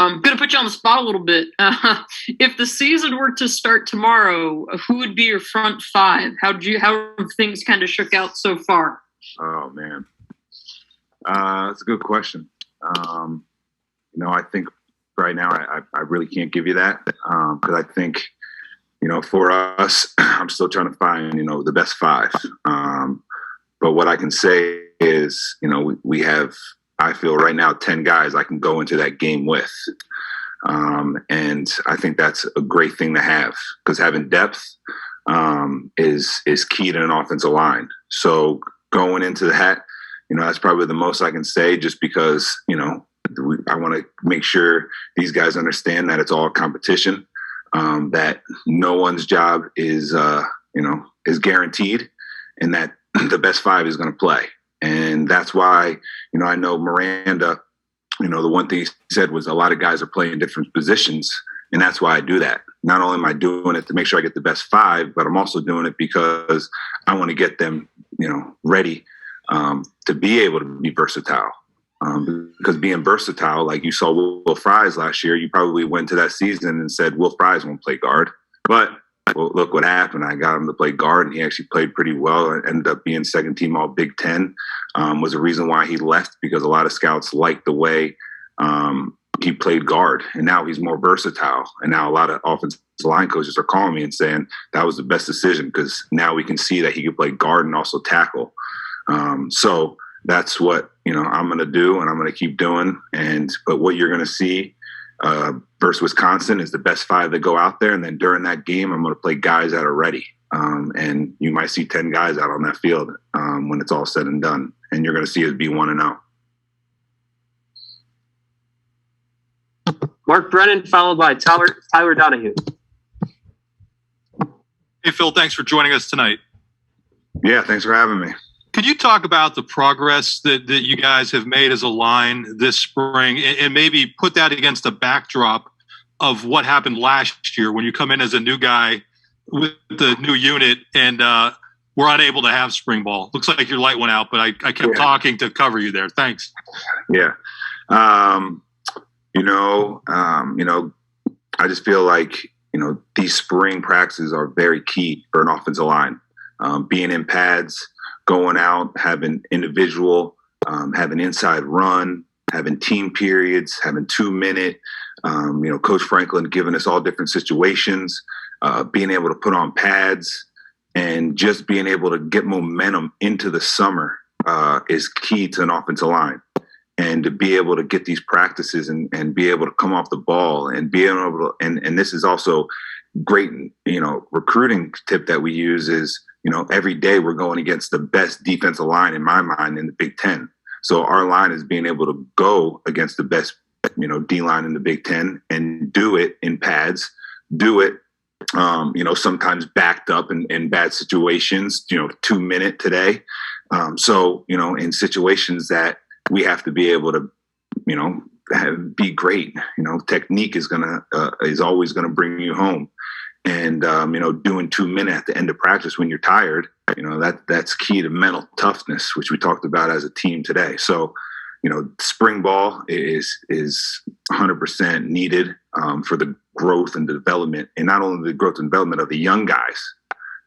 Going to put you on the spot a little bit. If the season were to start tomorrow, who would be your front five? How have things kind of shook out so far? Oh man, that's a good question. I think right now I really can't give you that because I think for us, I'm still trying to find the best five. But what I can say is we have. I feel right now 10 guys I can go into that game with. And I think that's a great thing to have because having depth is key to an offensive line. So going into that, that's probably the most I can say just because, I want to make sure these guys understand that it's all competition, that no one's job is guaranteed and that the best five is going to play. And that's why, I know Miranda, the one thing he said was a lot of guys are playing different positions. And that's why I do that. Not only am I doing it to make sure I get the best five, but I'm also doing it because I want to get them, ready to be able to be versatile. Because being versatile, like you saw Will Fries last year, you probably went to that season and said, Will Fries won't play guard. But look what happened. I got him to play guard, and he actually played pretty well. And ended up being second team All Big Ten. Was a reason why he left because a lot of scouts liked the way he played guard, and now he's more versatile. And now a lot of offensive line coaches are calling me and saying that was the best decision because now we can see that he can play guard and also tackle. So that's what I'm going to do, and I'm going to keep doing. But what you're going to see. Versus Wisconsin is the best five that go out there. And then during that game, I'm going to play guys that are ready. And you might see 10 guys out on that field when it's all said and done. And you're going to see us be 1-0. Mark Brennan, followed by Tyler Donahue. Hey, Phil, thanks for joining us tonight. Yeah, thanks for having me. Could you talk about the progress that you guys have made as a line this spring and maybe put that against the backdrop of what happened last year when you come in as a new guy with the new unit and we're unable to have spring ball? Looks like your light went out, but I kept talking to cover you there. Thanks. Yeah. I just feel like, these spring practices are very key for an offensive line. Being in pads, going out, having individual, having inside run, having team periods, having 2-minute, Coach Franklin giving us all different situations, being able to put on pads and just being able to get momentum into the summer is key to an offensive line. And to be able to get these practices and be able to come off the ball and be able to, and this is also great, recruiting tip that we use is, every day we're going against the best defensive line in my mind in the Big Ten. So our line is being able to go against the best, D line in the Big Ten and do it in pads, do it, sometimes backed up in bad situations, 2-minute today. So, in situations that we have to be able to, be great. Technique is always gonna bring you home. And, doing 2-minute at the end of practice when you're tired, that's key to mental toughness, which we talked about as a team today. So, spring ball is 100% needed for the growth and development, and not only the growth and development of the young guys,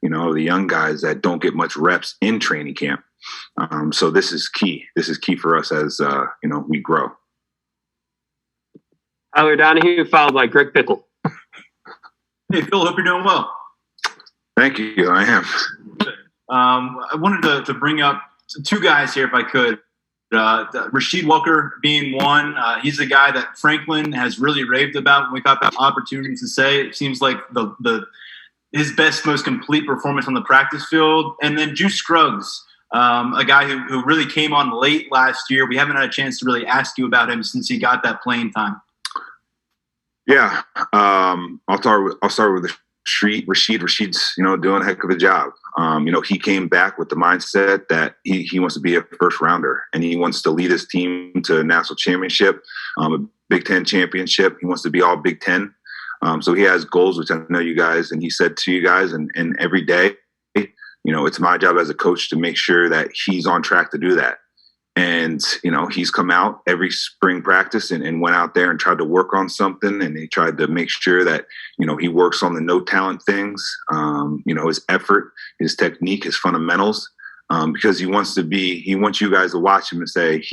the young guys that don't get much reps in training camp. So this is key. This is key for us as, we grow. Tyler Donahue, followed by Greg Pickle. Hey, Phil, hope you're doing well. Thank you. I am. I wanted to bring up two guys here, if I could. Rasheed Walker being one. He's the guy that Franklin has really raved about when we got the opportunity to say. It seems like his best, most complete performance on the practice field. And then Juice Scruggs, a guy who really came on late last year. We haven't had a chance to really ask you about him since he got that playing time. Yeah, I'll start with the Rasheed. Rasheed's doing a heck of a job. He came back with the mindset that he wants to be a first rounder and he wants to lead his team to a national championship, a Big Ten championship. He wants to be all Big Ten. So he has goals, which I know you guys, and he said to you guys, and every day, it's my job as a coach to make sure that he's on track to do that. And, he's come out every spring practice and went out there and tried to work on something. And he tried to make sure that, he works on the no talent things, his effort, his technique, his fundamentals, because he wants you guys to watch him and say,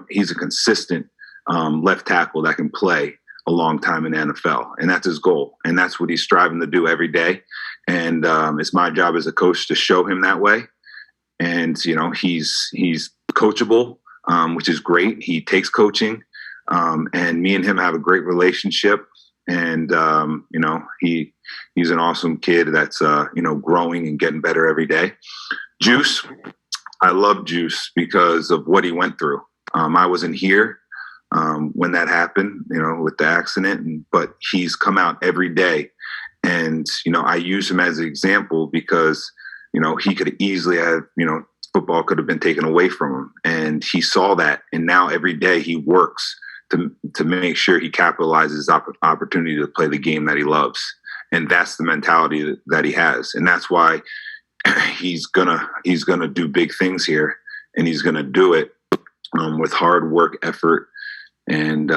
he's a consistent left tackle that can play a long time in the NFL. And that's his goal. And that's what he's striving to do every day. And it's my job as a coach to show him that way. And, he's coachable, which is great. He takes coaching, and me and him have a great relationship. And, he's an awesome kid that's, growing and getting better every day. Juice, I love Juice because of what he went through. I wasn't here when that happened, with the accident, but he's come out every day. And, I use him as an example because, he could easily have, football could have been taken away from him. And he saw that. And now every day he works to make sure he capitalizes opportunity to play the game that he loves. And that's the mentality that he has. And that's why he's gonna do big things here, and he's gonna do it with hard work, effort, and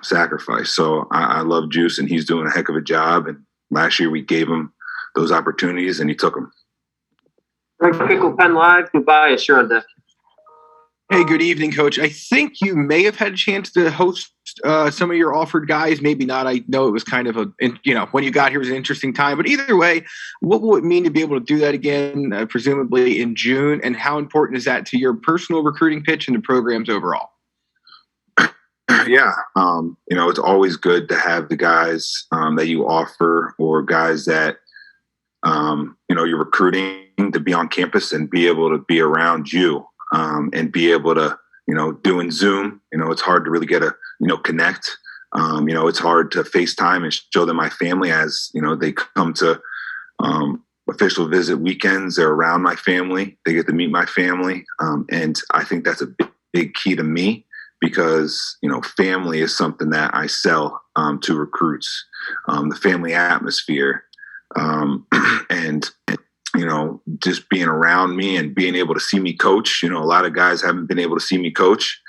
sacrifice. So I love Juice, and he's doing a heck of a job. And last year we gave him those opportunities, and he took them. Greg Pickle, Penn Live. Goodbye. You're on deck. Hey, good evening, Coach. I think you may have had a chance to host some of your offered guys. Maybe not. I know it was kind of when you got here was an interesting time. But either way, what will it mean to be able to do that again, presumably in June? And how important is that to your personal recruiting pitch and the programs overall? Yeah. It's always good to have the guys that you offer, or guys that, you're recruiting, to be on campus and be able to be around you, and be able to, doing Zoom, it's hard to really get connect. It's hard to FaceTime and show them my family as, they come to official visit weekends. They're around my family. They get to meet my family. And I think that's a big key to me, because, family is something that I sell to recruits, the family atmosphere, and just being around me and being able to see me coach. A lot of guys haven't been able to see me coach.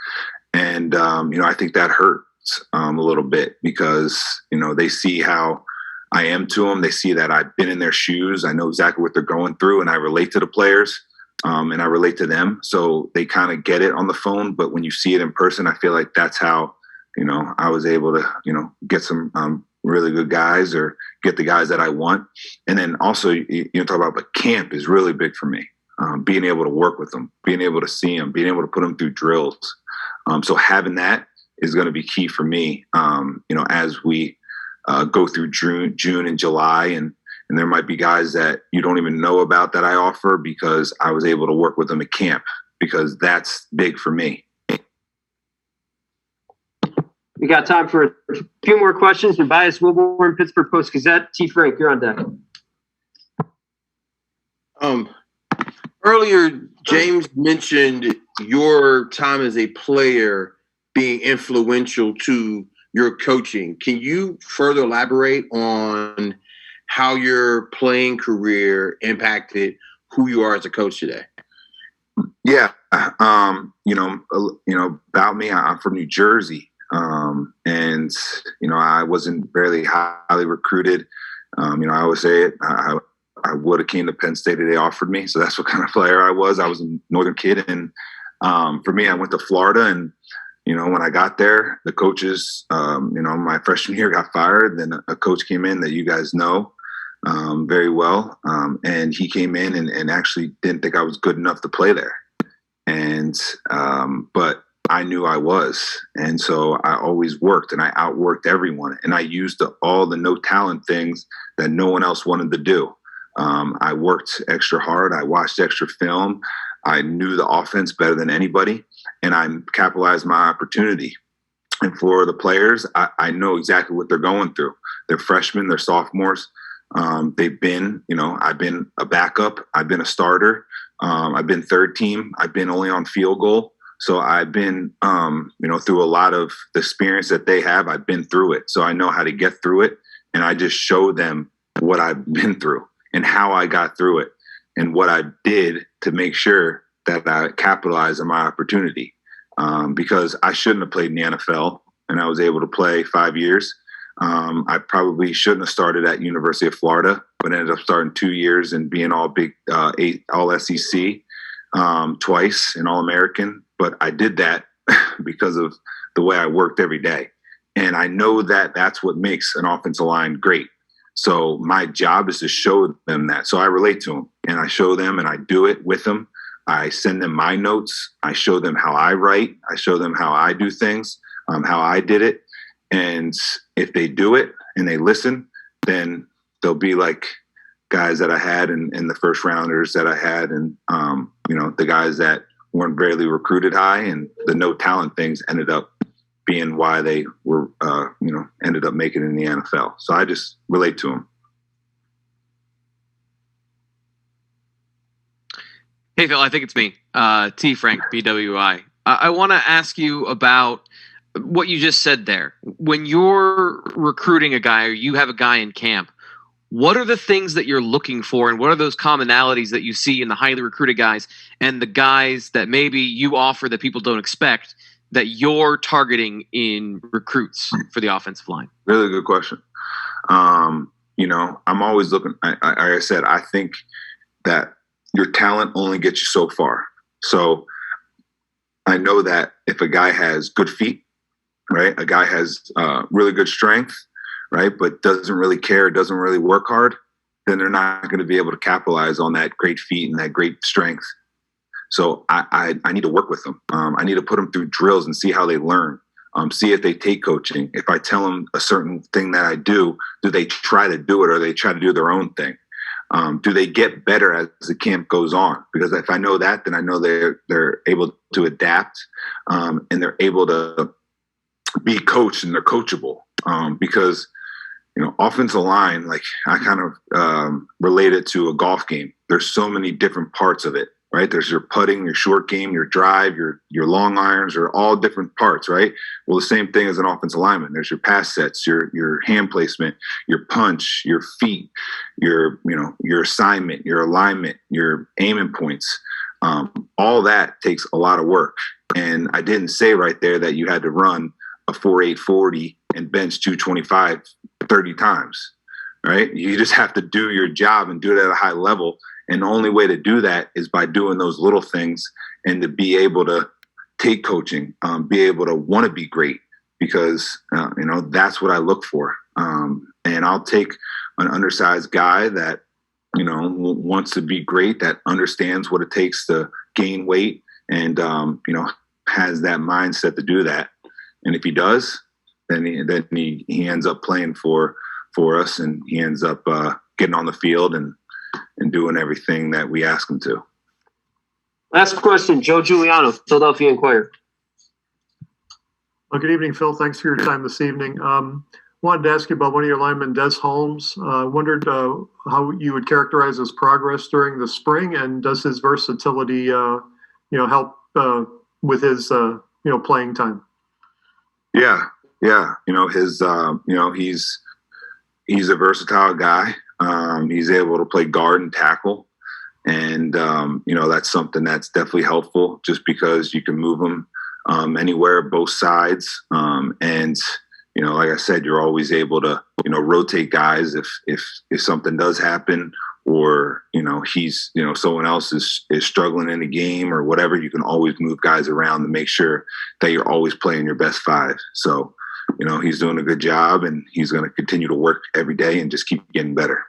And, I think that hurts a little bit, because, they see how I am to them. They see that I've been in their shoes. I know exactly what they're going through, and I relate to the players, and I relate to them. So they kind of get it on the phone. But when you see it in person, I feel like that's how, I was able to, get some really good guys, or get the guys that I want. And then also, talk about, but camp is really big for me. Being able to work with them, being able to see them, being able to put them through drills. So having that is going to be key for me, as we go through June and July. And there might be guys that you don't even know about that I offer, because I was able to work with them at camp, because that's big for me. We got time for a few more questions. Tobias Wilborn, Pittsburgh Post-Gazette. T. Frank, you're on deck. Earlier, James mentioned your time as a player being influential to your coaching. Can you further elaborate on how your playing career impacted who you are as a coach today? Yeah. About me, I'm from New Jersey. And I wasn't very highly recruited. I always say it. I would have came to Penn State if they offered me. So that's what kind of player I was. I was a Northern kid. And for me, I went to Florida. And, when I got there, the coaches, my freshman year got fired. Then a coach came in that you guys know very well. And he came in and actually didn't think I was good enough to play there. And but I knew I was. And so I always worked, and I outworked everyone. And I used all the no talent things that no one else wanted to do. I worked extra hard. I watched extra film. I knew the offense better than anybody, and I capitalized my opportunity. And for the players, I know exactly what they're going through. They're freshmen, they're sophomores. They've been, I've been a backup. I've been a starter. I've been third team. I've been only on field goal. So I've been, through a lot of the experience that they have. I've been through it. So I know how to get through it. And I just show them what I've been through and how I got through it and what I did to make sure I capitalized on my opportunity, because I shouldn't have played in the NFL, and I was able to play 5 years. I probably shouldn't have started at University of Florida, but ended up starting 2 years and being all SEC twice and All American. But I did that because of the way I worked every day. And I know that that's what makes an offensive line great. So my job is to show them that. So I relate to them, and I show them, and I do it with them. I send them my notes. I show them how I write. I show them how I do things, how I did it. And if they do it and they listen, then they'll be like guys that I had in the first rounders that I had, and the guys that weren't barely recruited high, and the no talent things ended up being why they were ended up making it in the NFL. So I just relate to them. Hey Phil, I think it's me, T Frank BWI. I want to ask you about what you just said there. When you're recruiting a guy, or you have a guy in camp, what are the things that you're looking for, and what are those commonalities that you see in the highly recruited guys and the guys that maybe you offer that people don't expect, that you're targeting in recruits for the offensive line? Really good question. I'm always looking. Like I said, I think that your talent only gets you so far. So I know that if a guy has good feet, right, a guy has really good strength, right, but doesn't really care, doesn't really work hard, then they're not going to be able to capitalize on that great feet and that great strength. So I need to work with them. I need to put them through drills and see how they learn. See if they take coaching. If I tell them a certain thing that I do they try to do it, or they try to do their own thing? Do they get better as the camp goes on? Because if I know that, then I know they're able to adapt, and they're able to be coached, and they're coachable. Because offensive line, like I kind of relate it to a golf game. There's so many different parts of it. Right? There's your putting, your short game, your drive, your long irons are all different parts, right? Well, the same thing as an offensive lineman. There's your pass sets, your hand placement, your punch, your feet, your assignment, your alignment, your aiming points. All that takes a lot of work. And I didn't say right there that you had to run a 4.8 40 and bench 225 30 times, right? You just have to do your job and do it at a high level. And the only way to do that is by doing those little things, and to be able to take coaching, be able to want to be great, because, that's what I look for. And I'll take an undersized guy that, wants to be great, that understands what it takes to gain weight, and, has that mindset to do that. And if he does, then he ends up playing for us, and he ends up getting on the field and doing everything that we ask him to. Last question, Joe Giuliano, Philadelphia Inquirer. Well, good evening, Phil. Thanks for your time this evening. Wanted to ask you about one of your linemen, Des Holmes. Wondered how you would characterize his progress during the spring, and does his versatility, help with his, playing time? Yeah. He's a versatile guy. He's able to play guard and tackle. And, that's something that's definitely helpful, just because you can move him anywhere, both sides. And, like I said, you're always able to, rotate guys if something does happen, or, he's, someone else is struggling in the game or whatever. You can always move guys around to make sure that you're always playing your best five. So, he's doing a good job, and he's going to continue to work every day and just keep getting better.